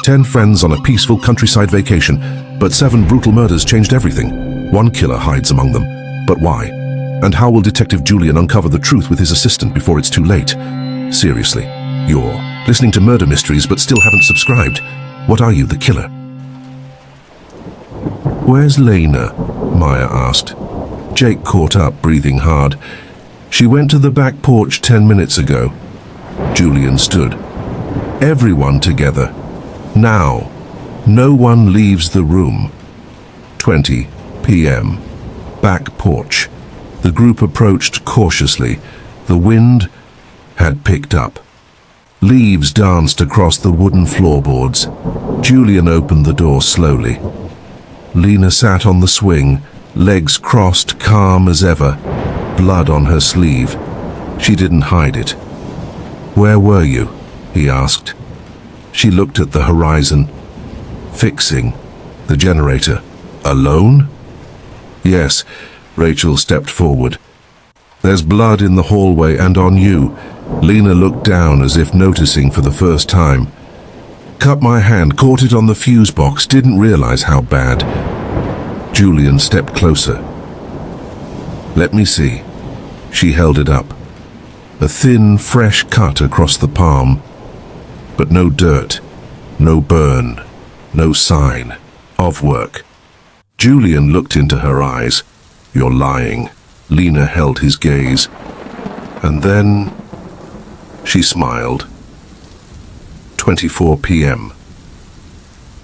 10 friends on a peaceful countryside vacation, but 7 brutal murders changed everything. One killer hides among them. But why? And how will Detective Julian uncover the truth with his assistant before it's too late? Seriously, you're listening to Murder Mysteries but still haven't subscribed. What are you, the killer? Where's Lena? Maya asked. Jake caught up, breathing hard. She went to the back porch 10 minutes ago. Julian stood. Everyone together. Now. No one leaves the room. 20 p.m. Back porch. The group approached cautiously. The wind had picked up. Leaves danced across the wooden floorboards. Julian opened the door slowly. Lena sat on the swing, legs crossed, calm as ever, blood on her sleeve. She didn't hide it. Where were you? He asked. She looked at the horizon. Fixing the generator. Alone? Yes, Rachel stepped forward. There's blood in the hallway and on you. Lena looked down as if noticing for the first time. Cut my hand, caught it on the fuse box, didn't realize how bad. Julian stepped closer. Let me see. She held it up. A thin, fresh cut across the palm. But no dirt, no burn, no sign of work. Julian looked into her eyes. You're lying. Lena held his gaze. And then she smiled. 24 p.m.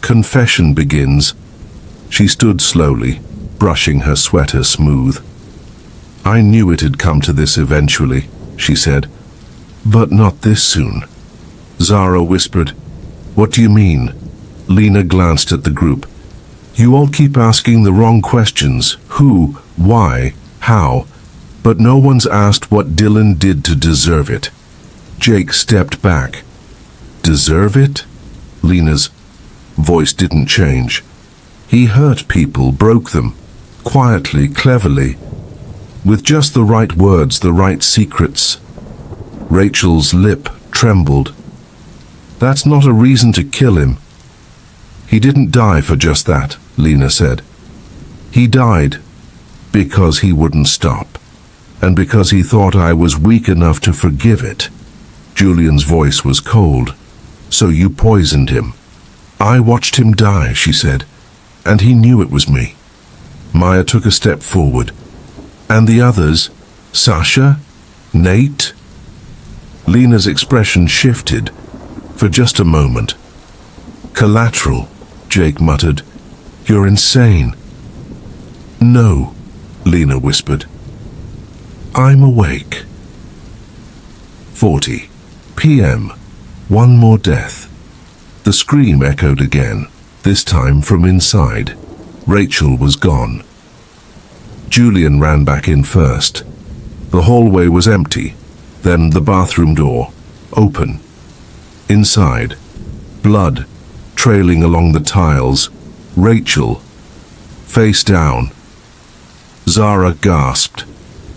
Confession begins. She stood slowly, brushing her sweater smooth. I knew it had come to this eventually, she said. But not this soon. Zara whispered. What do you mean? Lena glanced at the group. You all keep asking the wrong questions. Who? Why? How? But no one's asked what Dylan did to deserve it. Jake stepped back. Deserve it? Lena's voice didn't change. He hurt people, broke them, quietly, cleverly, with just the right words, the right secrets. Rachel's lip trembled. That's not a reason to kill him. He didn't die for just that, Lena said. He died because he wouldn't stop, and because he thought I was weak enough to forgive it. Julian's voice was cold. So you poisoned him. I watched him die, she said, and he knew it was me. Maya took a step forward. And the others? Sasha? Nate? Lena's expression shifted for just a moment. Collateral, Jake muttered. You're insane. No, Lena whispered. I'm awake. 40 p.m. One more death. The scream echoed again, this time from inside. Rachel was gone. Julian ran back in first. The hallway was empty, then the bathroom door, open. Inside, blood trailing along the tiles. Rachel, face down. Zara gasped.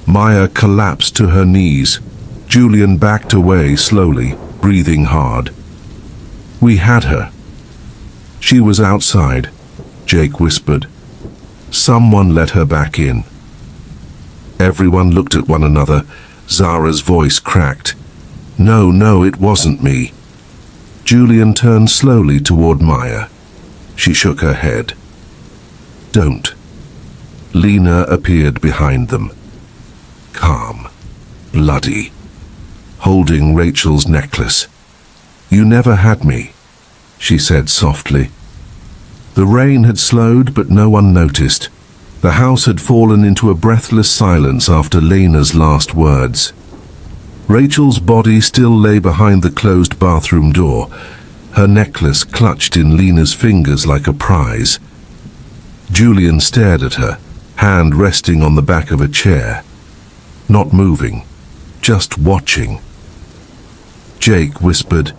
Maya collapsed to her knees. Julian backed away slowly, breathing hard. We had her. She was outside, Jake whispered. Someone let her back in. Everyone looked at one another. Zara's voice cracked. No, it wasn't me. Julian turned slowly toward Maya. She shook her head. Don't. Lena appeared behind them. Calm, bloody, holding Rachel's necklace. You never had me, she said softly. The rain had slowed, but no one noticed. The house had fallen into a breathless silence after Lena's last words. Rachel's body still lay behind the closed bathroom door, her necklace clutched in Lena's fingers like a prize. Julian stared at her, hand resting on the back of a chair. Not moving, just watching. Jake whispered,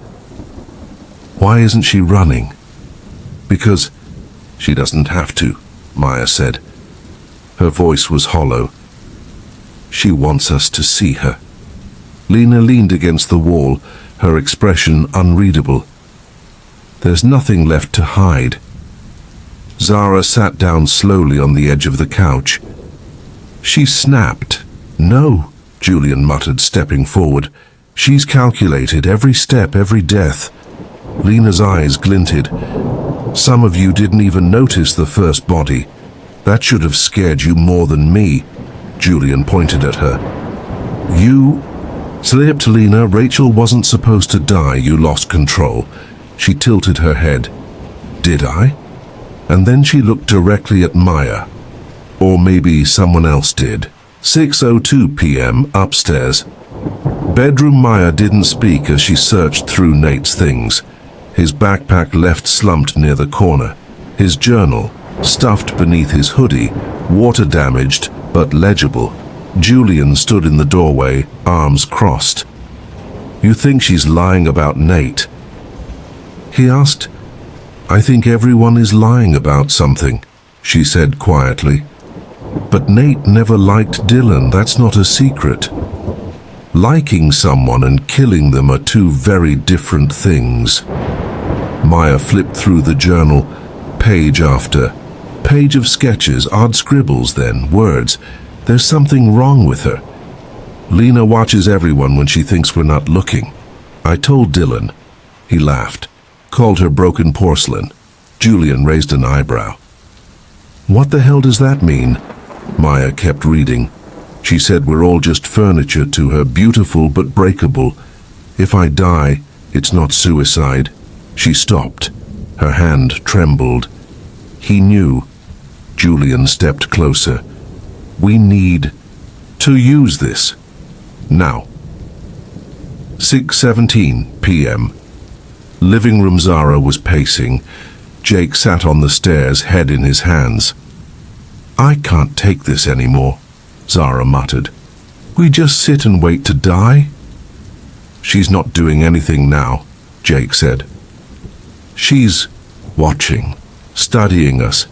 "Why isn't she running?" "Because she doesn't have to," Maya said. Her voice was hollow. "She wants us to see her." Lena leaned against the wall, her expression unreadable. There's nothing left to hide. Zara sat down slowly on the edge of the couch. She snapped. "No," Julian muttered, stepping forward. "She's calculated every step, every death." Lena's eyes glinted. "Some of you didn't even notice the first body. That should have scared you more than me." Julian pointed at her. "You slipped, Lena. Rachel wasn't supposed to die. You lost control." She tilted her head. "Did I?" And then she looked directly at Maya. Or maybe someone else did. 6:02 p.m. upstairs. Bedroom. Maya didn't speak as she searched through Nate's things. His backpack left slumped near the corner. His journal, stuffed beneath his hoodie, water damaged but legible. Julian stood in the doorway, arms crossed. "You think she's lying about Nate?" he asked. "I think everyone is lying about something," she said quietly. "But Nate never liked Dylan. That's not a secret. Liking someone and killing them are two very different things." Maya flipped through the journal, page after page of sketches, odd scribbles, then words. There's something wrong with her. "Lena watches everyone when she thinks we're not looking. I told Dylan." He laughed. "Called her broken porcelain." Julian raised an eyebrow. "What the hell does that mean?" Maya kept reading. "She said we're all just furniture to her, beautiful but breakable. If I die, it's not suicide." She stopped. Her hand trembled. He knew. Julian stepped closer. "We need to use this. Now." 6:17 p.m. Living room. Zara was pacing. Jake sat on the stairs, head in his hands. "I can't take this anymore," Zara muttered. "We just sit and wait to die?" "She's not doing anything now," Jake said. "She's watching, studying us.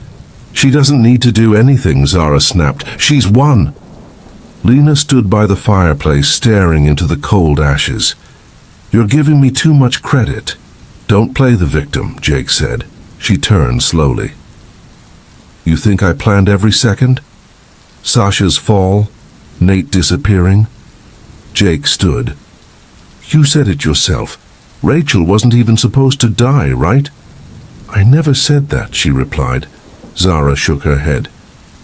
She doesn't need to do anything," Zara snapped. "She's won." Lena stood by the fireplace, staring into the cold ashes. "You're giving me too much credit." "Don't play the victim," Jake said. She turned slowly. "You think I planned every second? Sasha's fall, Nate disappearing?" Jake stood. "You said it yourself. Rachel wasn't even supposed to die, right?" "I never said that," she replied. Zara shook her head.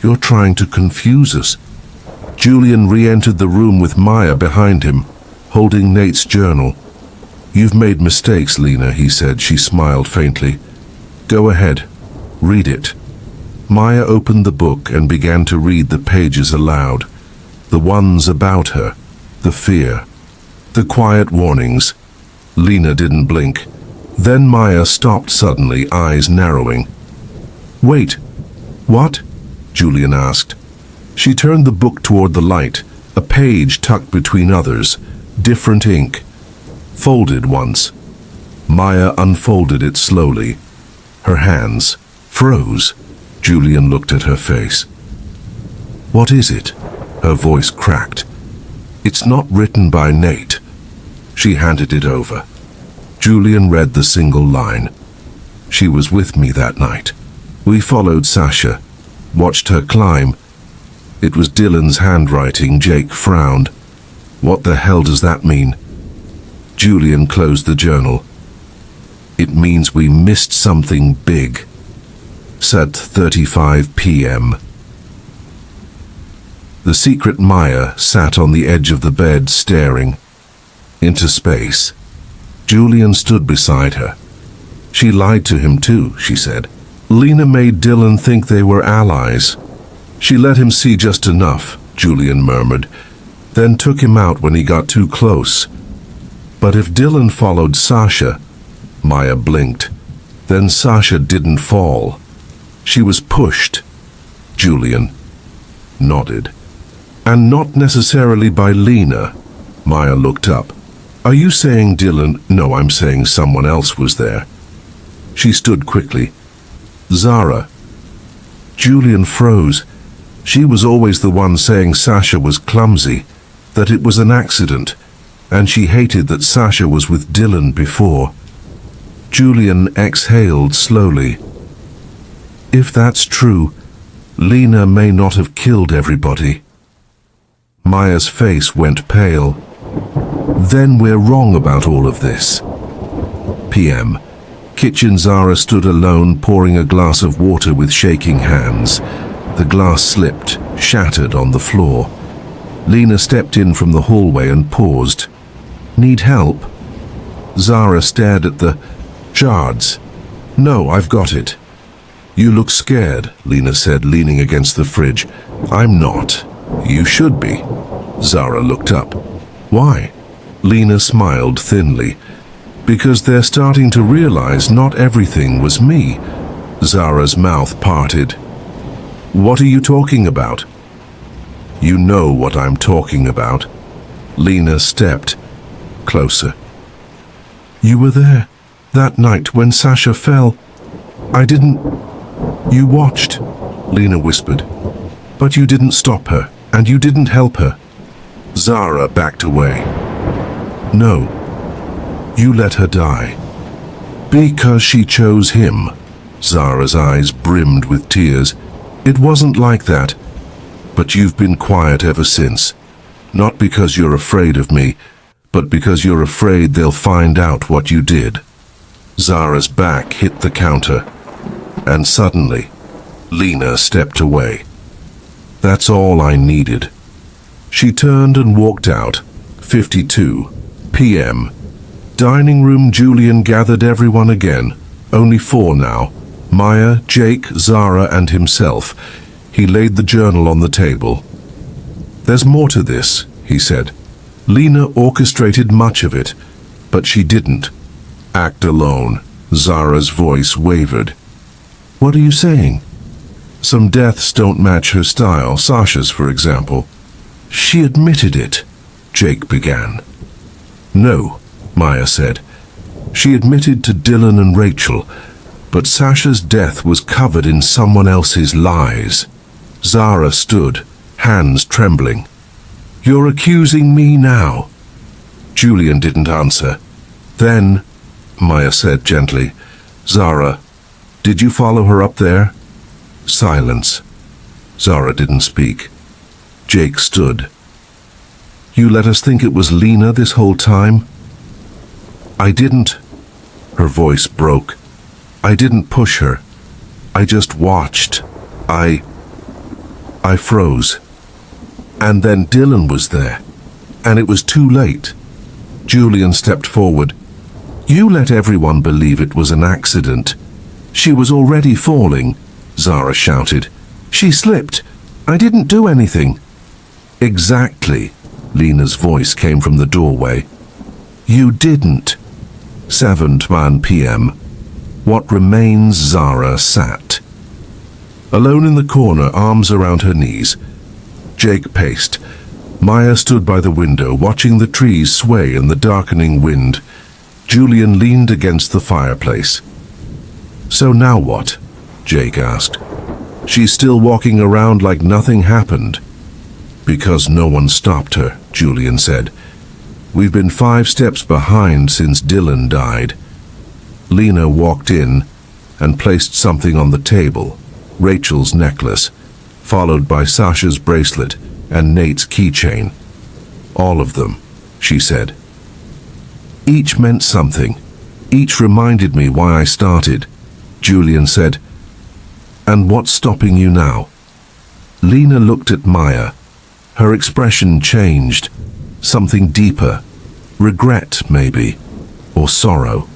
"You're trying to confuse us." Julian re-entered the room with Maya behind him, holding Nate's journal. "You've made mistakes, Lena," he said. She smiled faintly. "Go ahead. Read it." Maya opened the book and began to read the pages aloud. The ones about her, the fear, the quiet warnings. Lena didn't blink. Then Maya stopped suddenly, eyes narrowing. "Wait, what?" Julian asked. She turned the book toward the light, a page tucked between others, different ink, folded once. Maya unfolded it slowly. Her hands froze. Julian looked at her face. "What is it?" Her voice cracked. "It's not written by Nate." She handed it over. Julian read the single line. "She was with me that night. We followed Sasha, watched her climb. It was Dylan's handwriting." Jake frowned. "What the hell does that mean?" Julian closed the journal. "It means we missed something big." 7:35 p.m. The secret Maya sat on the edge of the bed, staring into space. Julian stood beside her. "She lied to him too," she said. "Lena made Dylan think they were allies. She let him see just enough," Julian murmured, "then took him out when he got too close. But if Dylan followed Sasha," Maya blinked, "then Sasha didn't fall. She was pushed." Julian nodded. "And not necessarily by Lena." Maya looked up. "Are you saying Dylan—" "No, I'm saying someone else was there." She stood quickly. "Zara." Julian froze. She was always the one saying Sasha was clumsy, that it was an accident, and she hated that Sasha was with Dylan before. Julian exhaled slowly. If that's true, Lena may not have killed everybody. Maya's face went pale. Then we're wrong about all of this. PM. Kitchen. Zara stood alone, pouring a glass of water with shaking hands. The glass slipped, shattered on the floor. Lena stepped in from the hallway and paused. Need help? Zara stared at the shards. No, I've got it. You look scared, Lena said, leaning against the fridge. I'm not. You should be. Zara looked up. Why? Lena smiled thinly. Because they're starting to realize not everything was me. Zara's mouth parted. What are you talking about? You know what I'm talking about. Lena stepped closer. You were there that night when Sasha fell. I didn't... You watched, Lena whispered. But you didn't stop her, and you didn't help her. Zara backed away. No. You let her die. Because she chose him. Zara's eyes brimmed with tears. It wasn't like that. But you've been quiet ever since. Not because you're afraid of me, but because you're afraid they'll find out what you did. Zara's back hit the counter. And suddenly, Lena stepped away. That's all I needed. She turned and walked out. 52 p.m. Dining room. Julian gathered everyone again. Only 4 now. Maya, Jake, Zara, and himself. He laid the journal on the table. There's more to this, he said. Lena orchestrated much of it, but she didn't act alone. Zara's voice wavered. What are you saying? Some deaths don't match her style, Sasha's, for example. She admitted it, Jake began. No, Maya said. She admitted to Dylan and Rachel, but Sasha's death was covered in someone else's lies. Zara stood, hands trembling. You're accusing me now? Julian didn't answer. Then, Maya said gently, Zara, did you follow her up there? Silence. Zara didn't speak. Jake stood. You let us think it was Lena this whole time? I didn't. Her voice broke. I didn't push her. I just watched. I froze. And then Dylan was there. And it was too late. Julian stepped forward. You let everyone believe it was an accident. She was already falling, Zara shouted. She slipped. I didn't do anything. Exactly, Lena's voice came from the doorway. You didn't. 7 p.m. What remains? Zara sat. Alone in the corner, arms around her knees. Jake paced. Maya stood by the window, watching the trees sway in the darkening wind. Julian leaned against the fireplace. So now what? Jake asked. She's still walking around like nothing happened. Because no one stopped her, Julian said. We've been 5 steps behind since Dylan died. Lena walked in and placed something on the table, Rachel's necklace, followed by Sasha's bracelet and Nate's keychain. All of them, she said. Each meant something. Each reminded me why I started, Julian said. And what's stopping you now? Lena looked at Maya. Her expression changed. Something deeper. Regret, maybe. Or sorrow.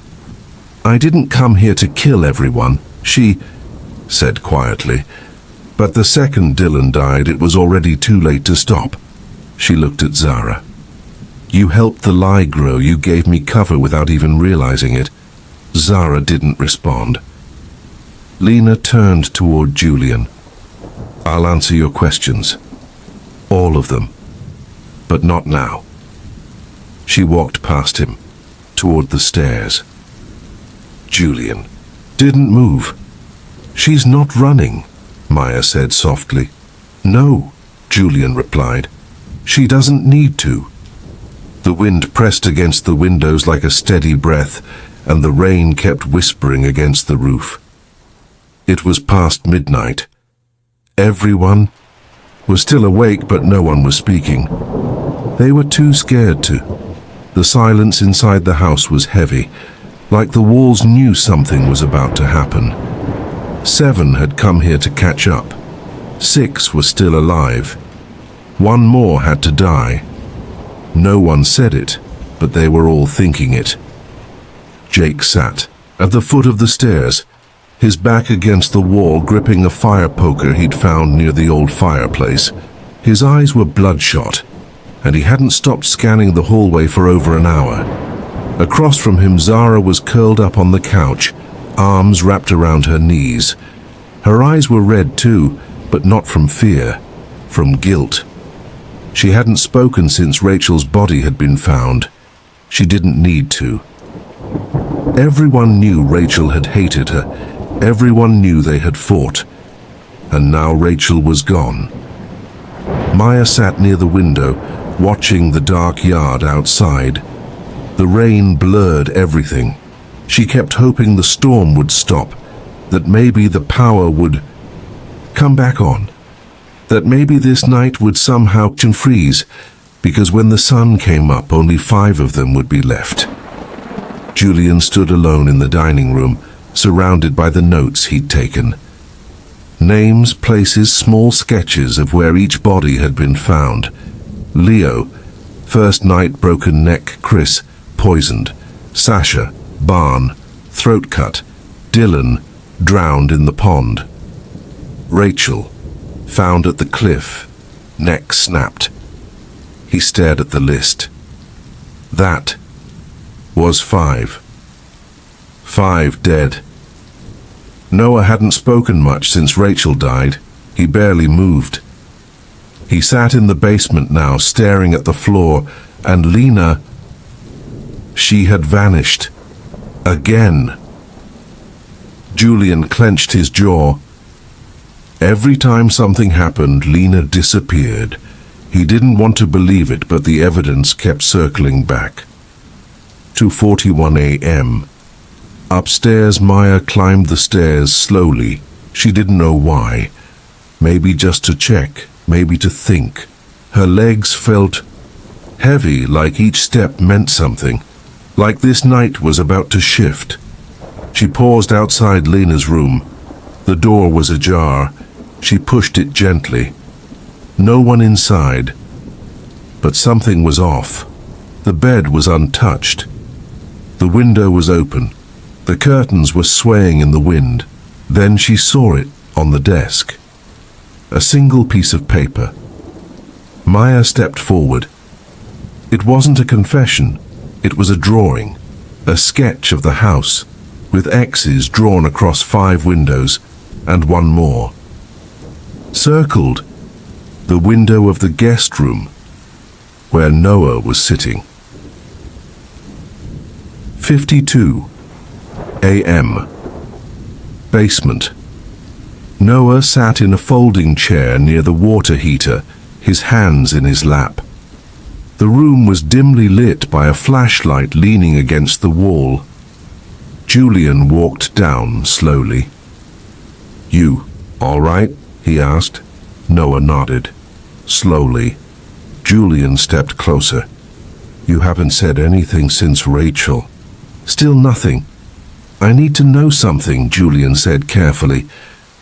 I didn't come here to kill everyone, she said quietly. But the second Dylan died, it was already too late to stop. She looked at Zara. You helped the lie grow. You gave me cover without even realizing it. Zara didn't respond. Lena turned toward Julian. I'll answer your questions. All of them. But not now. She walked past him, toward the stairs. Julian didn't move. She's not running, Maya said softly. No, Julian replied. She doesn't need to. The wind pressed against the windows like a steady breath, and the rain kept whispering against the roof. It was past midnight. Everyone was still awake, but no one was speaking. They were too scared to. The silence inside the house was heavy, like the walls knew something was about to happen. 7 had come here to catch up. 6 was still alive. 1 more had to die. No one said it, but they were all thinking it. Jake sat at the foot of the stairs, his back against the wall, gripping a fire poker he'd found near the old fireplace. His eyes were bloodshot, and he hadn't stopped scanning the hallway for over an hour. Across from him, Zara was curled up on the couch, arms wrapped around her knees. Her eyes were red too, but not from fear, from guilt. She hadn't spoken since Rachel's body had been found. She didn't need to. Everyone knew Rachel had hated her. Everyone knew they had fought. And now Rachel was gone. Maya sat near the window, watching the dark yard outside. The rain blurred everything. She kept hoping the storm would stop, that maybe the power would come back on, that maybe this night would somehow freeze, because when the sun came up, only 5 of them would be left. Julian stood alone in the dining room, surrounded by the notes he'd taken. Names, places, small sketches of where each body had been found. Leo, first night broken neck. Chris, poisoned. Sasha, barn, throat cut. Dylan, drowned in the pond. Rachel, found at the cliff, neck snapped. He stared at the list. That was 5. 5 dead. Noah hadn't spoken much since Rachel died. He barely moved. He sat in the basement now, staring at the floor, and Lena, she had vanished. Again. Julian clenched his jaw. Every time something happened, Lena disappeared. He didn't want to believe it, but the evidence kept circling back. 2:41 a.m. Upstairs, Maya climbed the stairs slowly. She didn't know why. Maybe just to check, maybe to think. Her legs felt heavy, like each step meant something, like this night was about to shift. She paused outside Lena's room. The door was ajar. She pushed it gently. No one inside. But something was off. The bed was untouched. The window was open. The curtains were swaying in the wind. Then she saw it on the desk. A single piece of paper. Maya stepped forward. It wasn't a confession. It was a drawing. A sketch of the house, with X's drawn across 5 windows, and 1 more. Circled, the window of the guest room, where Noah was sitting. 52 a.m. Basement. Noah sat in a folding chair near the water heater, his hands in his lap. The room was dimly lit by a flashlight leaning against the wall. Julian walked down slowly. "You all right?" he asked. Noah nodded. Slowly, Julian stepped closer. "You haven't said anything since Rachel." "Still nothing." "I need to know something," Julian said carefully.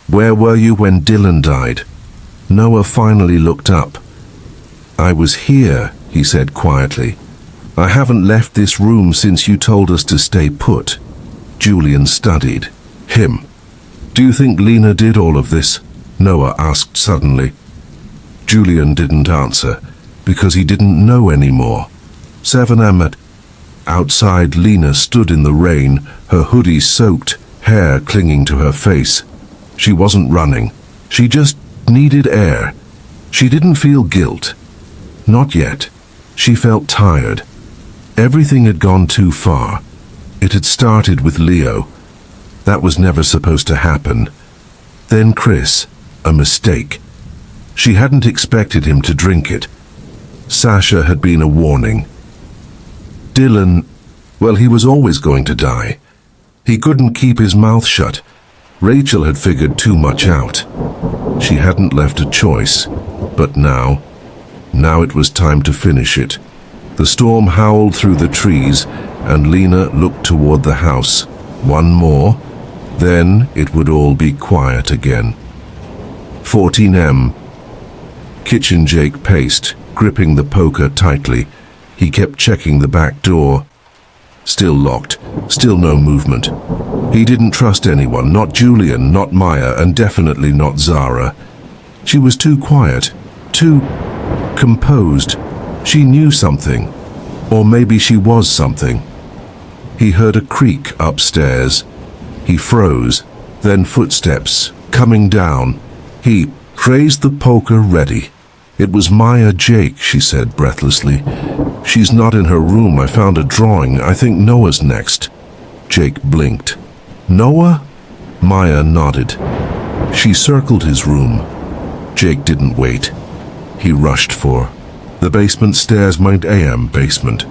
"Where were you when Dylan died?" Noah finally looked up. "I was here," he said quietly. "I haven't left this room since you told us to stay put." Julian studied him. "Do you think Lena did all of this?" Noah asked suddenly. Julian didn't answer, because he didn't know anymore. 7 a.m. Outside, Lena stood in the rain, her hoodie soaked, hair clinging to her face. She wasn't running. She just needed air. She didn't feel guilt. Not yet. She felt tired. Everything had gone too far. It had started with Leo. That was never supposed to happen. Then Chris, a mistake. She hadn't expected him to drink it. Sasha had been a warning. Dylan, Well, he was always going to die. He couldn't keep his mouth shut. Rachel had figured too much out. She hadn't left a choice, but now it was time to finish it. The storm howled through the trees, and Lena looked toward the house. One more, then it would all be quiet again. 14M. Kitchen Jake paced, gripping the poker tightly. He kept checking the back door. Still locked, still no movement. He didn't trust anyone, not Julian, not Maya, and definitely not Zara. She was too quiet, too composed. She knew something, or maybe she was something. He heard a creak upstairs. He froze, then footsteps, coming down. He raised the poker ready. It was Maya Jake, she said breathlessly. She's not in her room. I found a drawing. I think Noah's next. Jake blinked. Noah? Maya nodded. She circled his room. Jake didn't wait. He rushed for the basement stairs, Mount AM basement.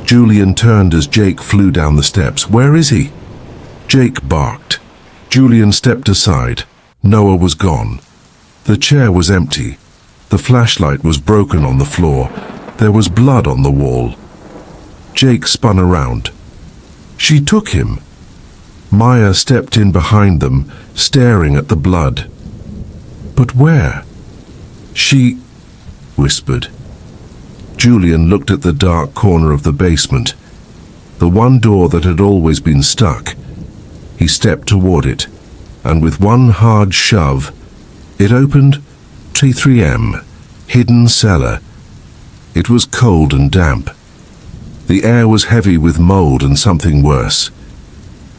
Julian turned as Jake flew down the steps. Where is he? Jake barked. Julian stepped aside. Noah was gone. The chair was empty. The flashlight was broken on the floor. There was blood on the wall. Jake spun around. She took him. Maya stepped in behind them, staring at the blood. But where? She whispered. Julian looked at the dark corner of the basement, the one door that had always been stuck. He stepped toward it, and with one hard shove, it opened. T3M, hidden cellar. It was cold and damp. The air was heavy with mold and something worse.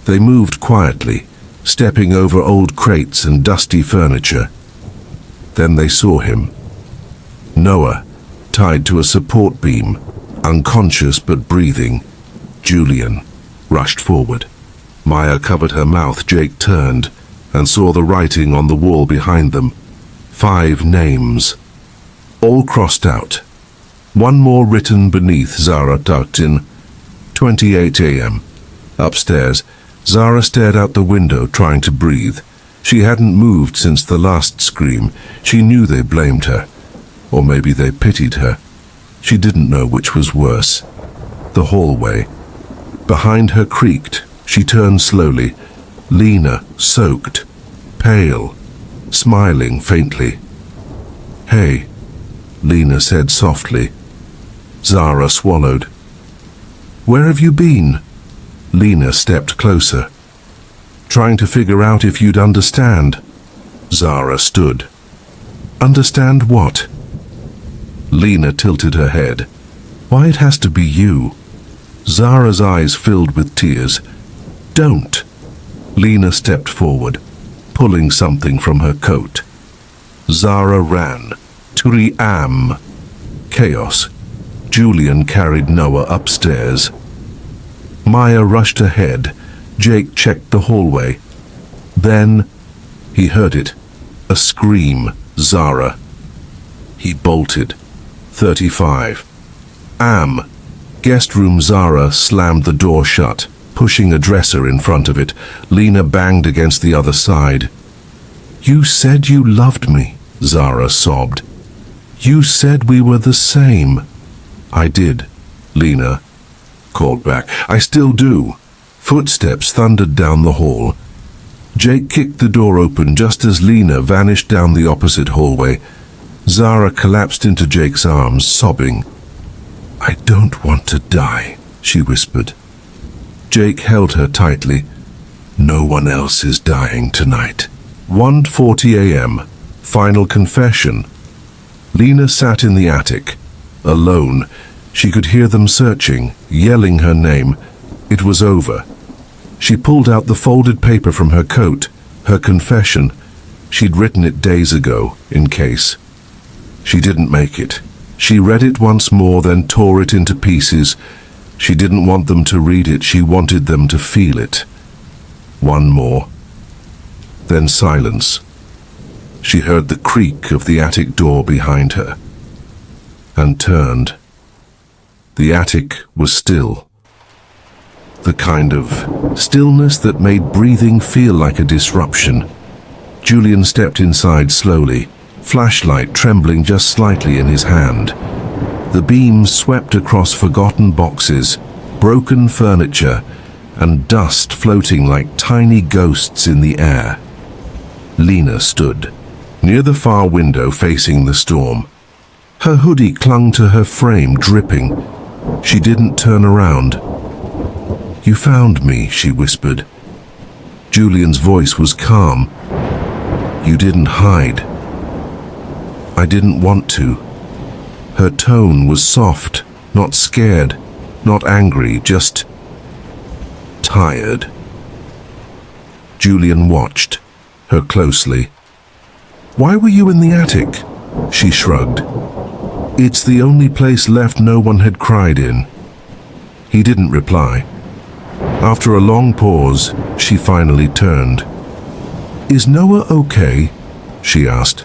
They moved quietly, stepping over old crates and dusty furniture. Then they saw him. Noah, tied to a support beam, unconscious but breathing. Julian rushed forward. Maya covered her mouth. Jake turned and saw the writing on the wall behind them. 5 names, all crossed out. One more written beneath. Zara tucked in. 28 AM. Upstairs, Zara stared out the window, trying to breathe. She hadn't moved since the last scream. She knew they blamed her. Or maybe they pitied her. She didn't know which was worse. The hallway behind her creaked. She turned slowly. Lena, soaked, pale, smiling faintly. Hey, Lena said softly. Zara swallowed. Where have you been? Lena stepped closer. Trying to figure out if you'd understand. Zara stood. Understand what? Lena tilted her head. Why, it has to be you. Zara's eyes filled with tears. Don't. Lena stepped forward, pulling something from her coat. Zara ran. Turiam. Chaos. Julian carried Noah upstairs. Maya rushed ahead. Jake checked the hallway. Then he heard it. A scream. Zara. He bolted. 35. Guest room. Zara slammed the door shut, pushing a dresser in front of it. Lena banged against the other side. You said you loved me, Zara sobbed. You said we were the same. I did, Lena called back. I still do. Footsteps thundered down the hall. Jake kicked the door open just as Lena vanished down the opposite hallway. Zara collapsed into Jake's arms, sobbing. I don't want to die, she whispered. Jake held her tightly. No one else is dying tonight. 1:40 AM. Final confession. Lena sat in the attic, alone. She could hear them searching, yelling her name. It was over. She pulled out the folded paper from her coat, her confession. She'd written it days ago, in case. She didn't make it. She read it once more, then tore it into pieces. She didn't want them to read it. She wanted them to feel it. One more. Then silence. She heard the creak of the attic door behind her, and turned. The attic was still. the kind of stillness that made breathing feel like a disruption. Julian stepped inside slowly, flashlight trembling just slightly in his hand. The beams swept across forgotten boxes, broken furniture, and dust floating like tiny ghosts in the air. Lena stood, near the far window facing the storm. Her hoodie clung to her frame, dripping. She didn't turn around. "You found me," she whispered. Julian's voice was calm. "You didn't hide." "I didn't want to." Her tone was soft, not scared, not angry, just tired. Julian watched her closely. "Why were you in the attic?" She shrugged. "It's the only place left no one had cried in." He didn't reply. After a long pause, she finally turned. "Is Noah okay?" she asked.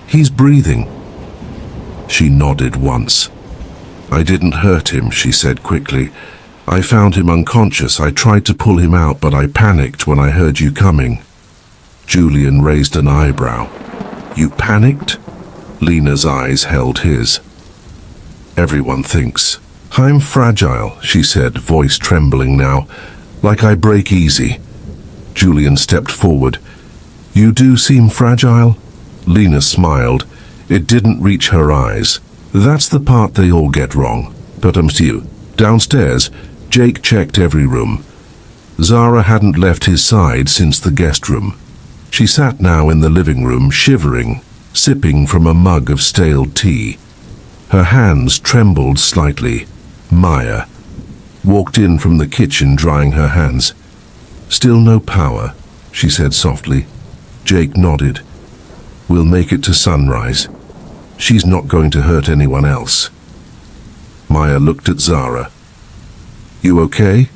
"He's breathing." She nodded once. "I didn't hurt him," she said quickly. "I found him unconscious. I tried to pull him out, but I panicked when I heard you coming." Julian raised an eyebrow. "You panicked?" Lena's eyes held his. "Everyone thinks. I'm fragile," she said, voice trembling now, "like I break easy." Julian stepped forward. "You do seem fragile?" Lena smiled. It didn't reach her eyes. "That's the part they all get wrong. But you. Downstairs, Jake checked every room. Zara hadn't left his side since the guest room. She sat now in the living room, shivering, sipping from a mug of stale tea. Her hands trembled slightly. Maya walked in from the kitchen, drying her hands. "Still no power," she said softly. Jake nodded. "We'll make it to sunrise. She's not going to hurt anyone else." Maya looked at Zara. "You okay?"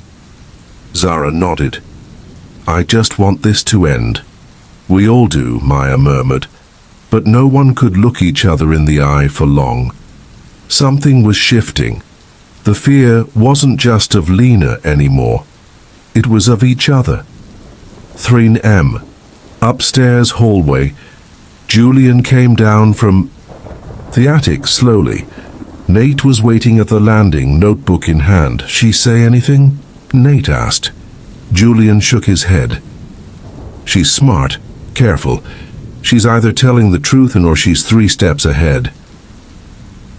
Zara nodded. "I just want this to end." "We all do," Maya murmured. But no one could look each other in the eye for long. Something was shifting. The fear wasn't just of Lena anymore. It was of each other. 3M. Upstairs hallway. Julian came down from the attic slowly. Nate was waiting at the landing, notebook in hand. "She say anything?" Nate asked. Julian shook his head. "She's smart, careful. She's either telling the truth or she's 3 steps ahead."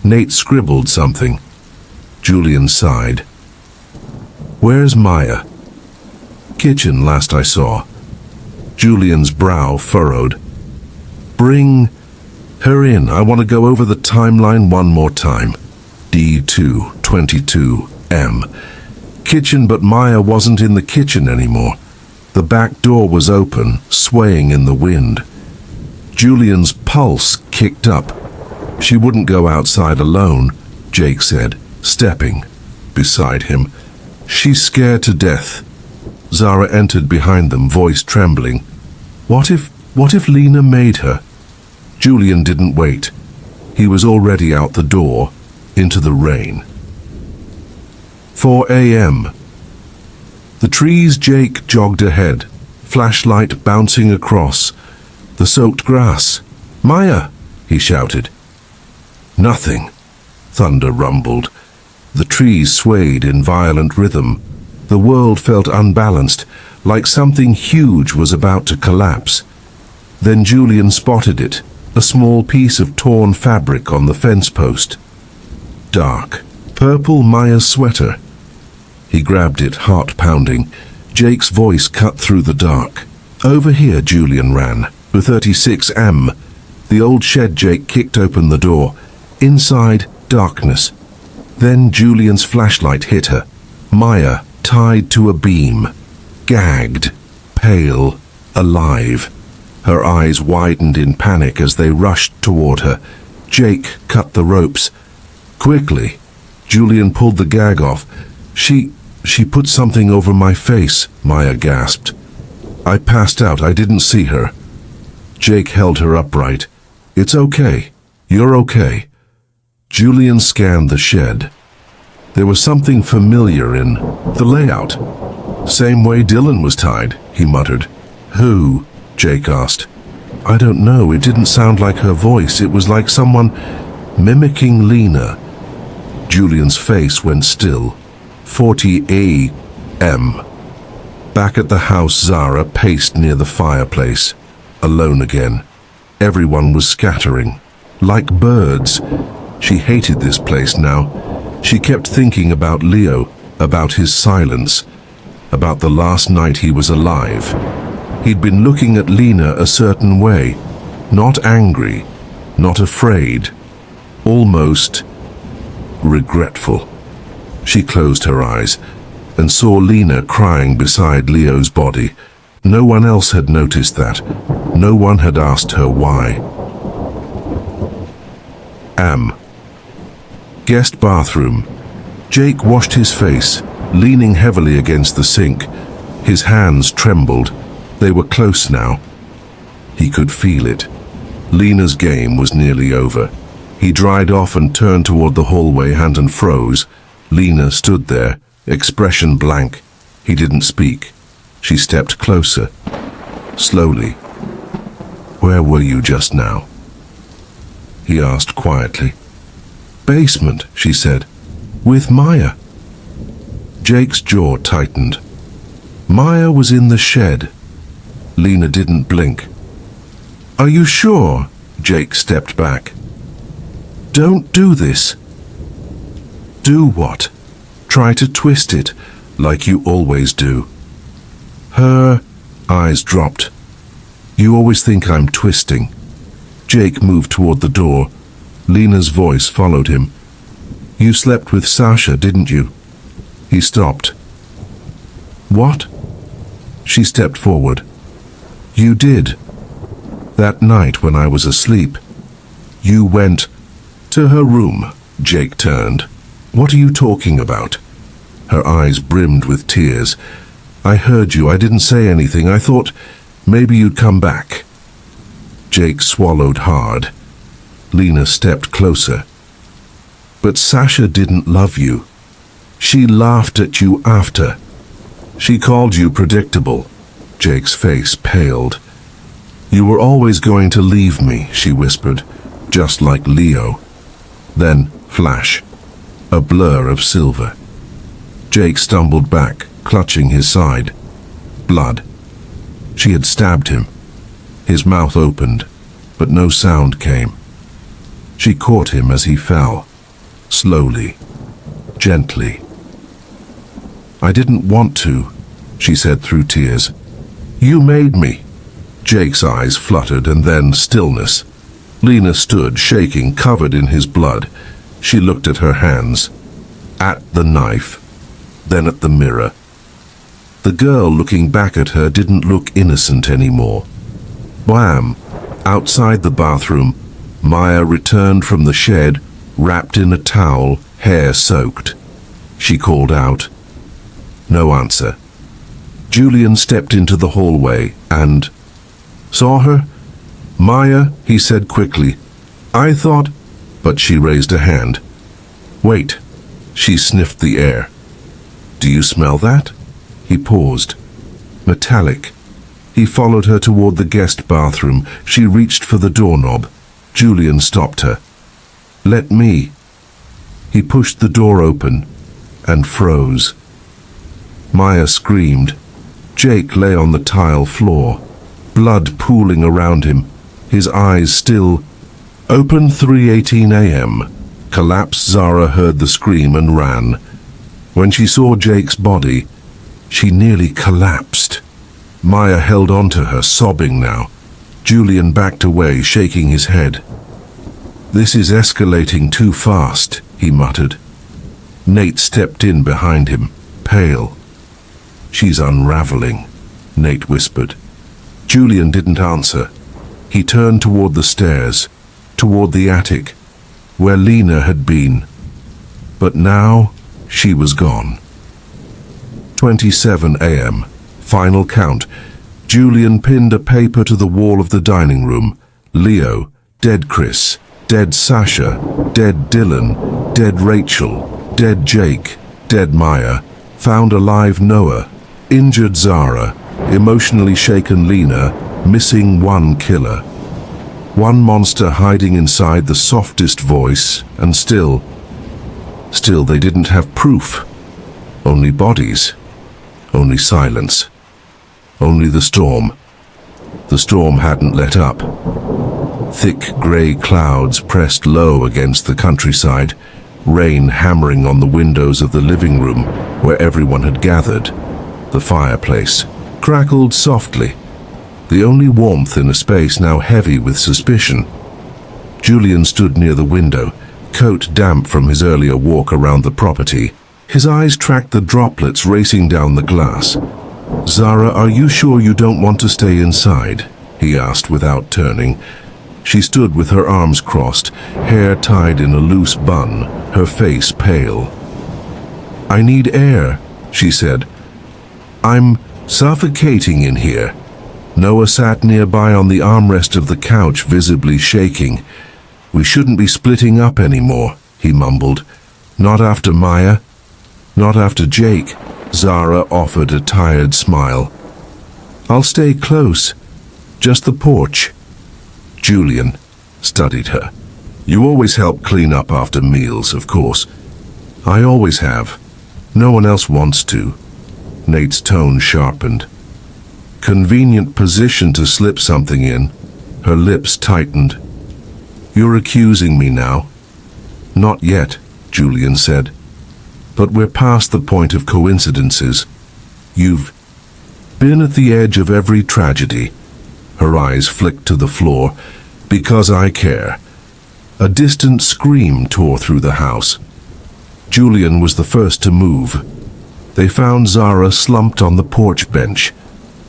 Nate scribbled something. Julian sighed. "Where's Maya?" "Kitchen, last I saw." Julian's brow furrowed. "Bring her in. I want to go over the timeline one more time." D222M. Kitchen, but Maya wasn't in the kitchen anymore. The back door was open, swaying in the wind. Julian's pulse kicked up. "She wouldn't go outside alone," Jake said, stepping beside him. "She's scared to death." Zara entered behind them, voice trembling. What if Lena made her?" Julian didn't wait. He was already out the door, into the rain. 4 a.m. The trees. Jake jogged ahead, flashlight bouncing across the soaked grass. "Maya!" he shouted. Nothing. Thunder rumbled. The trees swayed in violent rhythm. The world felt unbalanced, like something huge was about to collapse. Then Julian spotted it, a small piece of torn fabric on the fence post. Dark, purple Maya's sweater. He grabbed it, heart pounding. Jake's voice cut through the dark. "Over here," Julian ran. "For 36M. The old shed." Jake kicked open the door. Inside, darkness. Then Julian's flashlight hit her. Maya, tied to a beam. Gagged. Pale. Alive. Her eyes widened in panic as they rushed toward her. Jake cut the ropes. Quickly, Julian pulled the gag off. She put something over my face," Maya gasped. "I passed out. I didn't see her." Jake held her upright. "It's okay. You're okay." Julian scanned the shed. There was something familiar in the layout. Same way Dylan was tied, he muttered. Who? Jake asked. I don't know, it didn't sound like her voice. It was like someone mimicking Lena. Julian's face went still. 40 a.m. Back at the house, Zara paced near the fireplace, alone again. Everyone was scattering, like birds. She hated this place now. She kept thinking about Leo, about his silence, about the last night he was alive. He'd been looking at Lena a certain way, not angry, not afraid, almost regretful. She closed her eyes and saw Lena crying beside Leo's body. No one else had noticed that. No one had asked her why. Guest bathroom. Jake washed his face, leaning heavily against the sink. His hands trembled. They were close now. He could feel it. Lena's game was nearly over. He dried off and turned toward the hallway and froze. Lena stood there, expression blank. He didn't speak. She stepped closer, slowly. Where were you just now? He asked quietly. Basement, she said. With Maya. Jake's jaw tightened. Maya was in the shed. Lena didn't blink. Are you sure? Jake stepped back. Don't do this. Do what? Try to twist it, like you always do. Her eyes dropped. You always think I'm twisting. Jake moved toward the door. Lena's voice followed him. You slept with Sasha, didn't you? He stopped. What? She stepped forward. You did. That night when I was asleep. You went to her room. Jake turned. What are you talking about? Her eyes brimmed with tears. I heard you. I didn't say anything. I thought maybe you'd come back. Jake swallowed hard. Lena stepped closer. But Sasha didn't love you. She laughed at you after. She called you predictable. Jake's face paled. You were always going to leave me, she whispered, just like Leo. Then, flash. A blur of silver. Jake stumbled back, clutching his side. Blood. She had stabbed him. His mouth opened, but no sound came. She caught him as he fell, slowly, gently. I didn't want to, she said through tears. You made me. Jake's eyes fluttered and then stillness. Lena stood, shaking, covered in his blood. She looked at her hands, at the knife, then at the mirror. The girl looking back at her didn't look innocent anymore. Wham! Outside the bathroom, Maya returned from the shed, wrapped in a towel, hair soaked. She called out. No answer. Julian stepped into the hallway and... Saw her? Maya, he said quickly. I thought... But she raised a hand. Wait. She sniffed the air. Do you smell that? He paused. Metallic. He followed her toward the guest bathroom. She reached for the doorknob. Julian stopped her. Let me. He pushed the door open and froze. Maya screamed. Jake lay on the tile floor, blood pooling around him, his eyes still. Open 3:18 a.m. Collapsed. Zara heard the scream and ran. When she saw Jake's body, she nearly collapsed. Maya held on to her, sobbing now. Julian backed away, shaking his head. This is escalating too fast, he muttered. Nate stepped in behind him, pale. She's unraveling, Nate whispered. Julian didn't answer. He turned toward the stairs, toward the attic, where Lena had been. But now she was gone. 27 a.m. Final count. Julian pinned a paper to the wall of the dining room. Leo, dead Chris, dead Sasha, dead Dylan, dead Rachel. Dead Jake, dead Maya, found alive Noah, injured Zara, emotionally shaken Lena, missing one killer. One monster hiding inside the softest voice, and still they didn't have proof. Only bodies, only silence, only the storm. The storm hadn't let up. Thick grey clouds pressed low against the countryside, rain hammering on the windows of the living room where everyone had gathered. The fireplace crackled softly, the only warmth in a space now heavy with suspicion. Julian stood near the window, coat damp from his earlier walk around the property. His eyes tracked the droplets racing down the glass. "Zara, are you sure you don't want to stay inside?" he asked without turning. She stood with her arms crossed, hair tied in a loose bun, her face pale. "I need air," she said. "I'm suffocating in here." Noah sat nearby on the armrest of the couch, visibly shaking. "We shouldn't be splitting up anymore," he mumbled. "Not after Maya. Not after Jake." Zara offered a tired smile. "I'll stay close. Just the porch." Julian studied her. "You always help clean up after meals, of course." "I always have. No one else wants to." Nate's tone sharpened. "Convenient position to slip something in." Her lips tightened. "You're accusing me now?" "Not yet," Julian said. "But we're past the point of coincidences. You've been at the edge of every tragedy." Her eyes flicked to the floor. "Because I care." A distant scream tore through the house. Julian was the first to move. They found Zara slumped on the porch bench,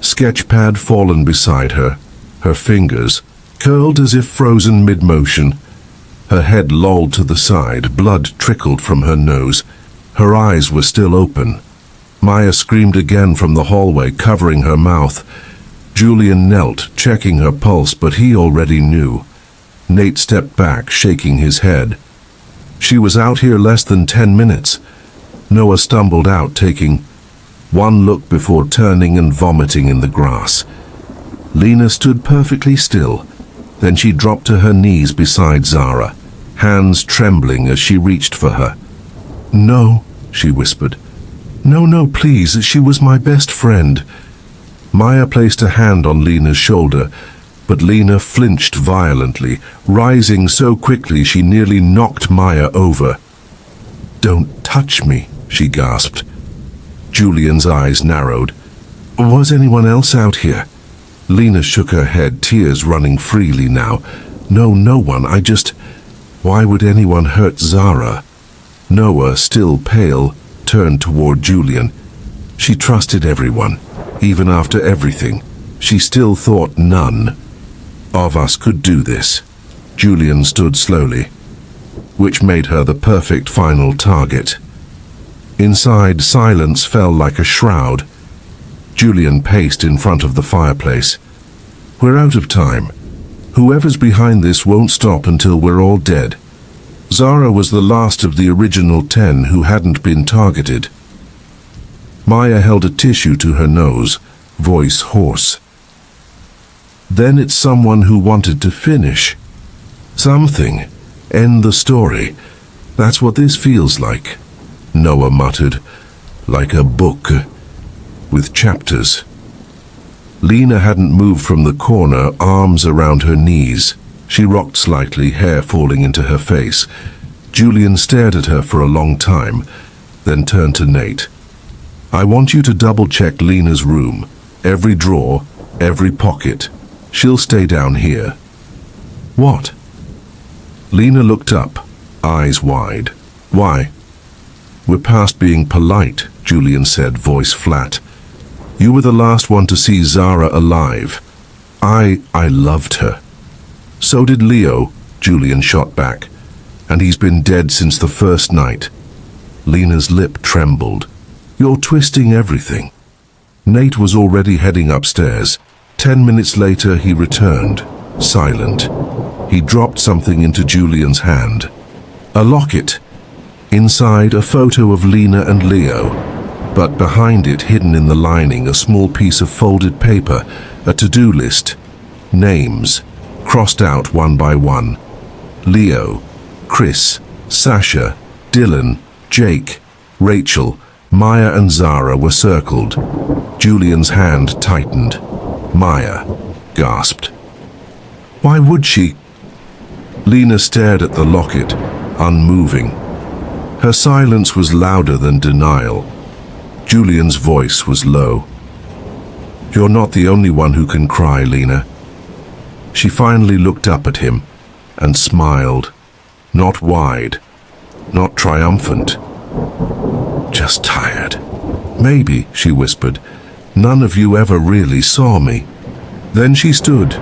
sketchpad fallen beside her, her fingers curled as if frozen mid-motion. Her head lolled to the side, blood trickled from her nose. Her eyes were still open. Maya screamed again from the hallway, covering her mouth. Julian knelt, checking her pulse, but he already knew. Nate stepped back, shaking his head. "She was out here less than 10 minutes. Noah stumbled out, taking one look before turning and vomiting in the grass. Lena stood perfectly still. Then she dropped to her knees beside Zara, hands trembling as she reached for her. "No," she whispered. No, please, she was my best friend." Maya placed a hand on Lena's shoulder, but Lena flinched violently, rising so quickly she nearly knocked Maya over. "Don't touch me," she gasped. Julian's eyes narrowed. "Was anyone else out here?" Lena shook her head, tears running freely now. No one, Why would anyone hurt Zara?" Noah, still pale, turned toward Julian. She trusted everyone, even after everything. She still thought none of us could do this. Julian stood slowly, which made her the perfect final target. Inside, silence fell like a shroud. Julian paced in front of the fireplace. "We're out of time. Whoever's behind this won't stop until we're all dead." Zara was the last of the original 10 who hadn't been targeted. Maya held a tissue to her nose, voice hoarse. "Then it's someone who wanted to finish. Something. End the story. That's what this feels like," Noah muttered. "Like a book, with chapters." Lena hadn't moved from the corner, arms around her knees. She rocked slightly, hair falling into her face. Julian stared at her for a long time, then turned to Nate. "I want you to double-check Lena's room. Every drawer, every pocket. She'll stay down here." "What?" Lena looked up, eyes wide. "Why?" "We're past being polite," Julian said, voice flat. "You were the last one to see Zara alive. I loved her." "So did Leo," Julian shot back. "And he's been dead since the first night." Lena's lip trembled. "You're twisting everything." Nate was already heading upstairs. 10 minutes later he returned, silent. He dropped something into Julian's hand. "A locket." Inside, a photo of Lena and Leo, but behind it, hidden in the lining, a small piece of folded paper, a to-do list. Names, crossed out one by one. Leo, Chris, Sasha, Dylan, Jake, Rachel, Maya and Zara were circled. Julian's hand tightened. Maya gasped. Why would she? Lena stared at the locket, unmoving. Her silence was louder than denial. Julian's voice was low. You're not the only one who can cry, Lena. She finally looked up at him and smiled. Not wide, not triumphant. Just tired. Maybe, she whispered. None of you ever really saw me. Then she stood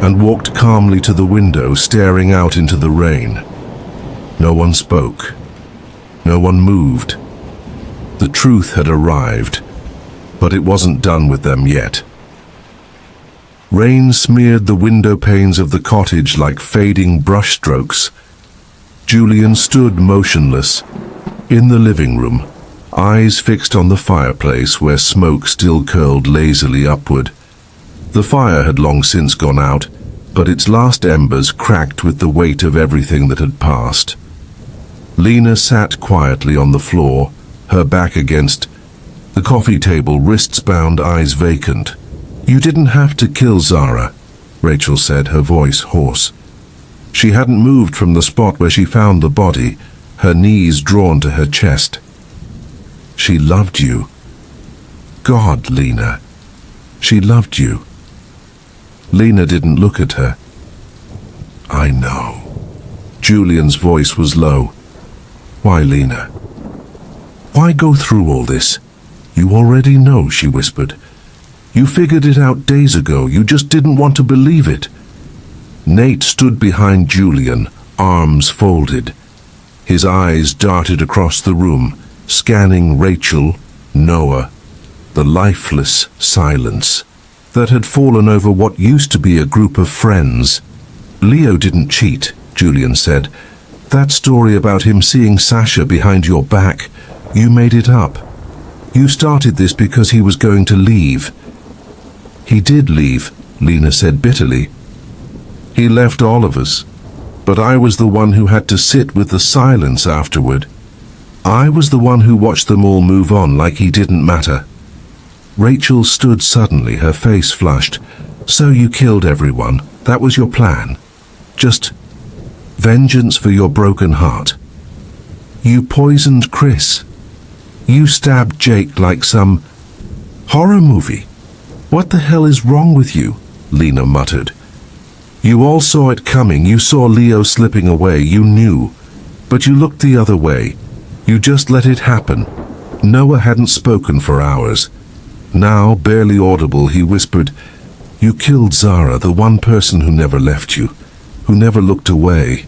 and walked calmly to the window, staring out into the rain. No one spoke. No one moved. The truth had arrived, but it wasn't done with them yet. Rain smeared the window panes of the cottage like fading brushstrokes. Julian stood motionless, in the living room, eyes fixed on the fireplace where smoke still curled lazily upward. The fire had long since gone out, but its last embers cracked with the weight of everything that had passed. Lena sat quietly on the floor, her back against the coffee table, wrists bound, eyes vacant. You didn't have to kill Zara, Rachel said, her voice hoarse. She hadn't moved from the spot where she found the body, her knees drawn to her chest. She loved you. God, Lena. She loved you. Lena didn't look at her. I know. Julian's voice was low. Why, Lena? Why go through all this? You already know, she whispered. You figured it out days ago. You just didn't want to believe it. Nate stood behind Julian, arms folded. His eyes darted across the room, scanning Rachel, Noah, the lifeless silence that had fallen over what used to be a group of friends. Leo didn't cheat, Julian said. That story about him seeing Sasha behind your back, you made it up. You started this because he was going to leave. He did leave, Lena said bitterly. He left all of us, but I was the one who had to sit with the silence afterward. I was the one who watched them all move on like he didn't matter. Rachel stood suddenly, her face flushed. So you killed everyone. That was your plan. Just vengeance for your broken heart. You poisoned Chris. You stabbed Jake like some horror movie. What the hell is wrong with you? Lena muttered. You all saw it coming. You saw Leo slipping away. You knew. But you looked the other way. You just let it happen. Noah hadn't spoken for hours. Now, barely audible, he whispered, You killed Zara, the one person who never left you, who never looked away.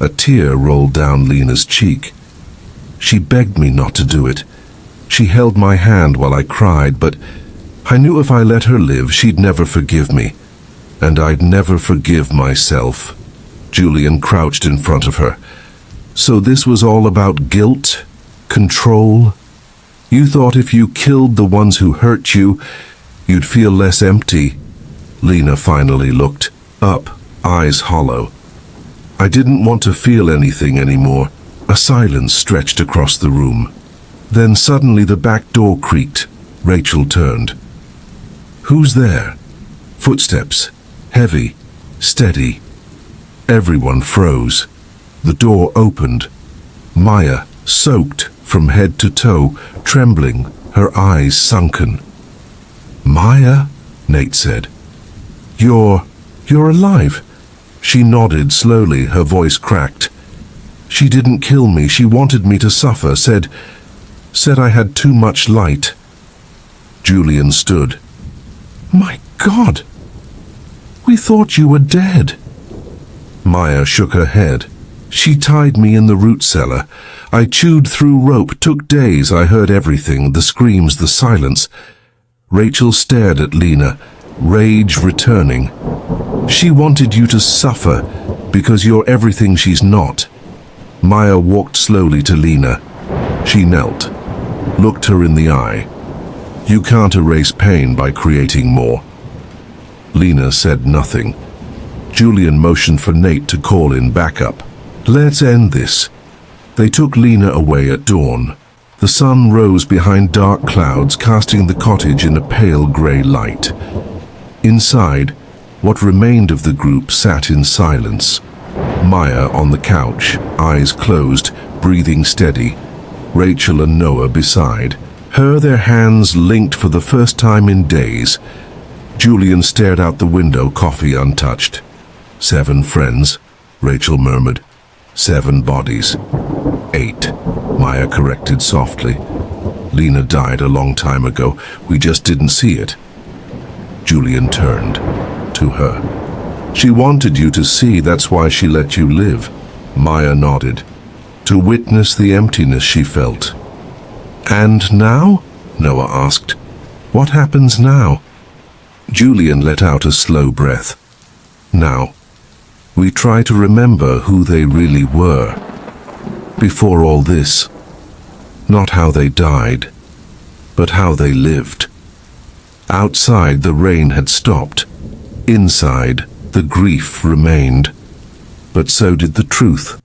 A tear rolled down Lena's cheek. She begged me not to do it. She held my hand while I cried, but I knew if I let her live, she'd never forgive me. And I'd never forgive myself. Julian crouched in front of her. So this was all about guilt? Control? You thought if you killed the ones who hurt you, you'd feel less empty. Lena finally looked up, eyes hollow. I didn't want to feel anything anymore. A silence stretched across the room. Then suddenly the back door creaked. Rachel turned. Who's there? Footsteps. Heavy. Steady. Everyone froze. The door opened. Maya, soaked from head to toe, trembling, her eyes sunken. Maya? Nate said. You're alive. She nodded slowly, her voice cracked. She didn't kill me. She wanted me to suffer, said I had too much light. Julian stood. My God! We thought you were dead. Maya shook her head. She tied me in the root cellar. I chewed through rope. Took days. I heard everything, the screams, the silence. Rachel stared at Lena, rage returning. She wanted you to suffer because you're everything she's not. Maya walked slowly to Lena. She knelt, looked her in the eye. You can't erase pain by creating more. Lena said nothing. Julian motioned for Nate to call in backup. Let's end this. They took Lena away at dawn. The sun rose behind dark clouds, casting the cottage in a pale grey light. Inside, what remained of the group sat in silence. Maya on the couch, eyes closed, breathing steady. Rachel and Noah beside her, their hands linked for the first time in days. Julian stared out the window, coffee untouched. 7 friends, Rachel murmured. 7 bodies. 8, Maya corrected softly. Lena died a long time ago. We just didn't see it. Julian turned to her. She wanted you to see, that's why she let you live. Maya nodded. To witness the emptiness she felt. And now? Noah asked. What happens now? Julian let out a slow breath. Now, we try to remember who they really were. Before all this. Not how they died, but how they lived. Outside, the rain had stopped. Inside, the grief remained. But so did the truth.